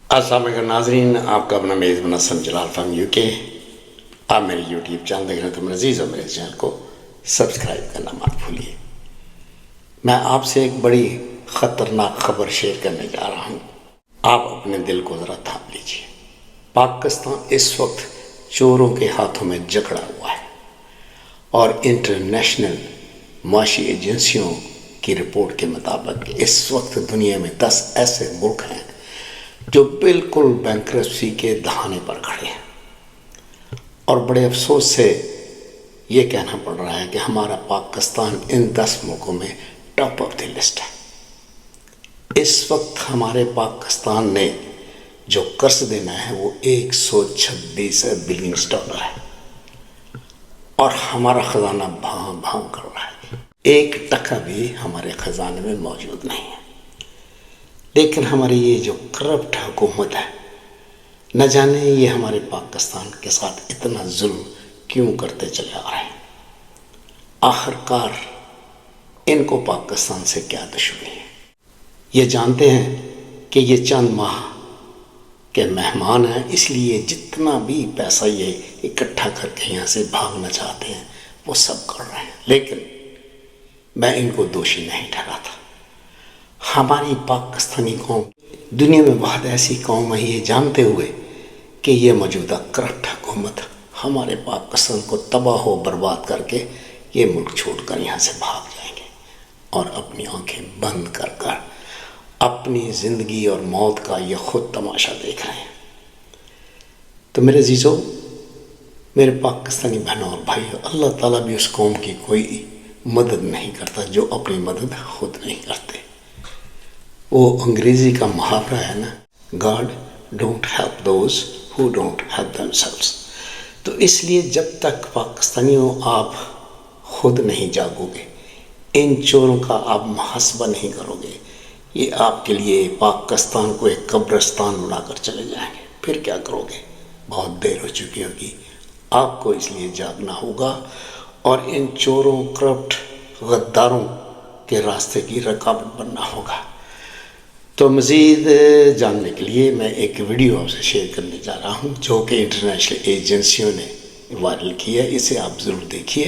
السلام علیکم ناظرین، آپ کا اپنا میزبان اسلم جلال فرام یو کے۔ آپ میرے یوٹیوب چینل دیکھ رہے ہیں تو میرے عزیز اور میرے چینل کو سبسکرائب کرنا مت بھولیے۔ میں آپ سے ایک بڑی خطرناک خبر شیئر کرنے جا رہا ہوں۔ آپ اپنے دل کو ذرا تھام لیجیے۔ پاکستان اس وقت چوروں کے ہاتھوں میں جکڑا ہوا ہے، اور انٹرنیشنل معاشی ایجنسیوں کی رپورٹ کے مطابق اس وقت دنیا میں 10 ایسے ملک ہیں جو بالکل بینکرپسی کے دہانے پر کھڑے ہیں، اور بڑے افسوس سے یہ کہنا پڑ رہا ہے کہ ہمارا پاکستان ان 10 ملکوں میں ٹاپ آف دی لسٹ ہے۔ اس وقت ہمارے پاکستان نے جو قرض دینا ہے وہ 126 بلین ڈالر ہے، اور ہمارا خزانہ بھاں بھاں کر رہا ہے۔ 1% بھی ہمارے خزانے میں موجود نہیں ہے۔ لیکن ہماری یہ جو کرپٹ حکومت ہے، نہ جانے یہ ہمارے پاکستان کے ساتھ اتنا ظلم کیوں کرتے چلے آ رہے ہیں۔ آخر کار ان کو پاکستان سے کیا دشمنی ہے؟ یہ جانتے ہیں کہ یہ چند ماہ کے مہمان ہیں، اس لیے جتنا بھی پیسہ یہ اکٹھا کر کے یہاں سے بھاگنا چاہتے ہیں وہ سب کر رہے ہیں، لیکن میں ان کو دوشی نہیں ٹھہراتا۔ ہماری پاکستانی قوم دنیا میں بہت ایسی قوم ہے، یہ جانتے ہوئے کہ یہ موجودہ کرپٹ حکومت ہمارے پاکستان کو تباہ و برباد کر کے یہ ملک چھوڑ کر یہاں سے بھاگ جائیں گے، اور اپنی آنکھیں بند کر کر اپنی زندگی اور موت کا یہ خود تماشا دیکھ رہے ہیں۔ تو میرے عزیزو، میرے پاکستانی بہنوں اور بھائیو، اللہ تعالیٰ بھی اس قوم کی کوئی مدد نہیں کرتا جو اپنی مدد خود نہیں کرتے۔ وہ انگریزی کا محاورہ ہے نا، God don't help those who don't help them selves. تو اس لیے جب تک پاکستانیوں آپ خود نہیں جاگو گے، ان چوروں کا آپ محاسبہ نہیں کرو گے، یہ آپ کے لیے پاکستان کو ایک قبرستان بنا کر چلے جائیں گے۔ پھر کیا کرو گے؟ بہت دیر ہو چکی ہوگی۔ آپ کو اس لیے جاگنا ہوگا اور ان چوروں، کرپٹ، غداروں کے راستے کی رکاوٹ بننا ہوگا۔ تو مزید جاننے کے لیے میں ایک ویڈیو آپ سے شیئر کرنے جا رہا ہوں جو کہ انٹرنیشنل ایجنسیوں نے وائرل کی ہے۔ اسے آپ ضرور دیکھیے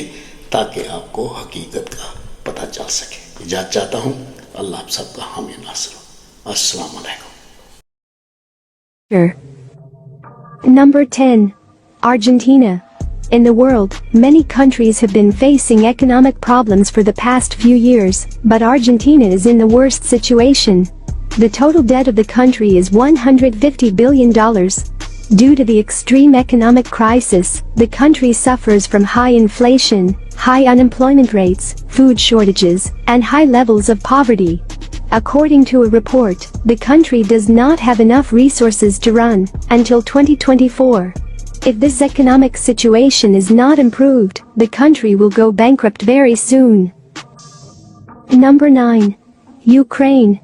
تاکہ آپ کو حقیقت کا پتہ چل سکے۔ اجازت چاہتا ہوں، اللہ آپ سب کا حامی ناصر ہو۔ السلام علیکم۔ Number 10. Argentina. In the world, many countries have been facing economic problems for the past few years, but Argentina is in the worst situation. The total debt of the country is $150 billion. Due to the extreme economic crisis, the country suffers from high inflation, high unemployment rates, food shortages, and high levels of poverty. According to a report, the country does not have enough resources to run until 2024. If this economic situation is not improved, the country will go bankrupt very soon. Number 9. Ukraine.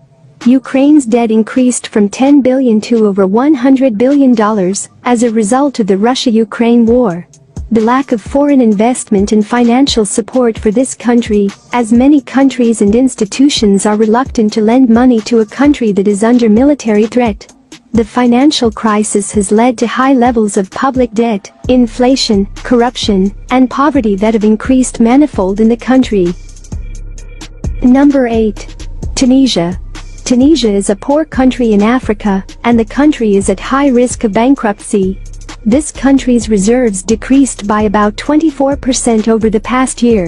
Ukraine's debt increased from $10 billion to over $100 billion as a result of the Russia-Ukraine war. The lack of foreign investment and financial support for this country, as many countries and institutions are reluctant to lend money to a country that is under military threat. The financial crisis has led to high levels of public debt, inflation, corruption, and poverty that have increased manifold in the country. Number 8. Tunisia. Tunisia is a poor country in Africa, and the country is at high risk of bankruptcy. This country's reserves decreased by about 24% over the past year.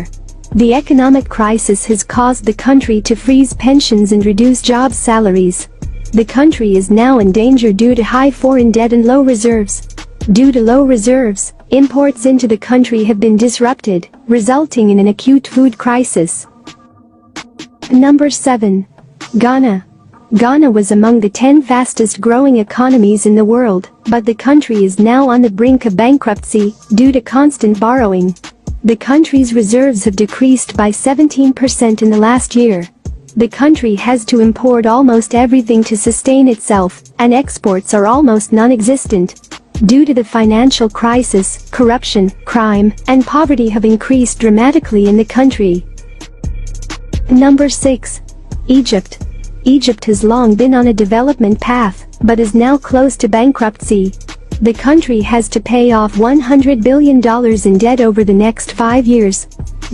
The economic crisis has caused the country to freeze pensions and reduce job salaries. The country is now in danger due to high foreign debt and low reserves. Due to low reserves, imports into the country have been disrupted, resulting in an acute food crisis. Number 7. Ghana. Ghana was among the 10 fastest growing economies in the world, but the country is now on the brink of bankruptcy due to constant borrowing. The country's reserves have decreased by 17% in the last year. The country has to import almost everything to sustain itself, and exports are almost non-existent. Due to the financial crisis, corruption, crime, and poverty have increased dramatically in the country. Number 6. Egypt. Egypt has long been on a development path, but is now close to bankruptcy. The country has to pay off $100 billion in debt over the next 5 years.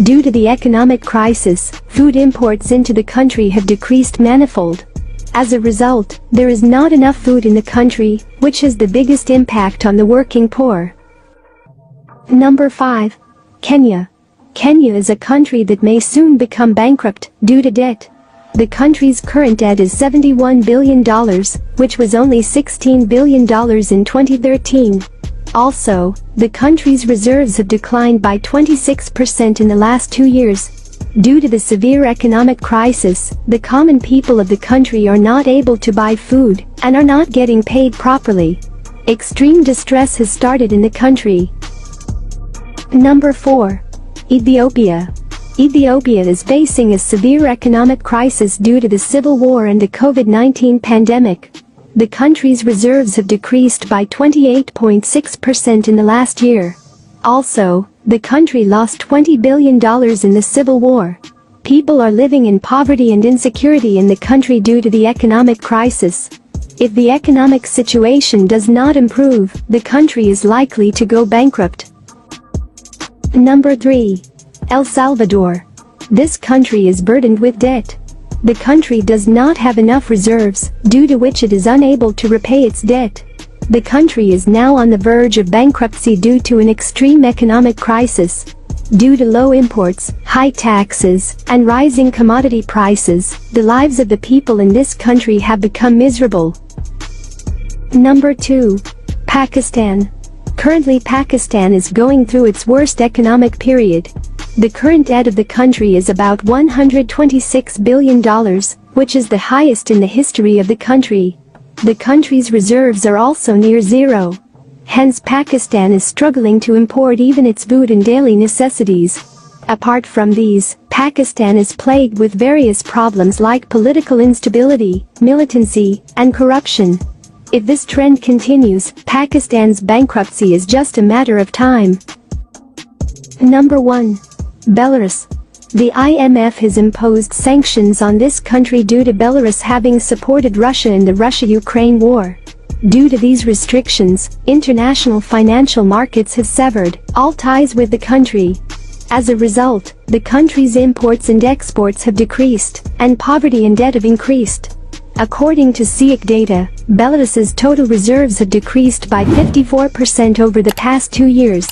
Due to the economic crisis, food imports into the country have decreased manifold. As a result, there is not enough food in the country, which has the biggest impact on the working poor. Number 5. Kenya. Kenya is a country that may soon become bankrupt due to debt. The country's current debt is $71 billion, which was only $16 billion in 2013. Also, the country's reserves have declined by 26% in the last 2 years. Due to the severe economic crisis, the common people of the country are not able to buy food and are not getting paid properly. Extreme distress has started in the country. Number 4. Ethiopia. Ethiopia is facing a severe economic crisis due to the civil war and the COVID-19 pandemic. The country's reserves have decreased by 28.6% in the last year. Also, the country lost $20 billion in the civil war. People are living in poverty and insecurity in the country due to the economic crisis. If the economic situation does not improve, the country is likely to go bankrupt. Number 3. El Salvador. This country is burdened with debt. The country does not have enough reserves, due to which it is unable to repay its debt. The country is now on the verge of bankruptcy due to an extreme economic crisis. Due to low imports, high taxes, and rising commodity prices, the lives of the people in this country have become miserable. Number 2. Pakistan. Currently, Pakistan is going through its worst economic period. The current debt of the country is about $126 billion, which is the highest in the history of the country. The country's reserves are also near zero. Hence, Pakistan is struggling to import even its food and daily necessities. Apart from these, Pakistan is plagued with various problems like political instability, militancy, and corruption. If this trend continues, Pakistan's bankruptcy is just a matter of time. Number 1. Belarus. The IMF has imposed sanctions on this country due to Belarus having supported Russia in the Russia-Ukraine war. Due to these restrictions, international financial markets have severed all ties with the country. As a result, the country's imports and exports have decreased, and poverty and debt have increased. According to SIEC data, Belarus's total reserves have decreased by 54% over the past 2 years.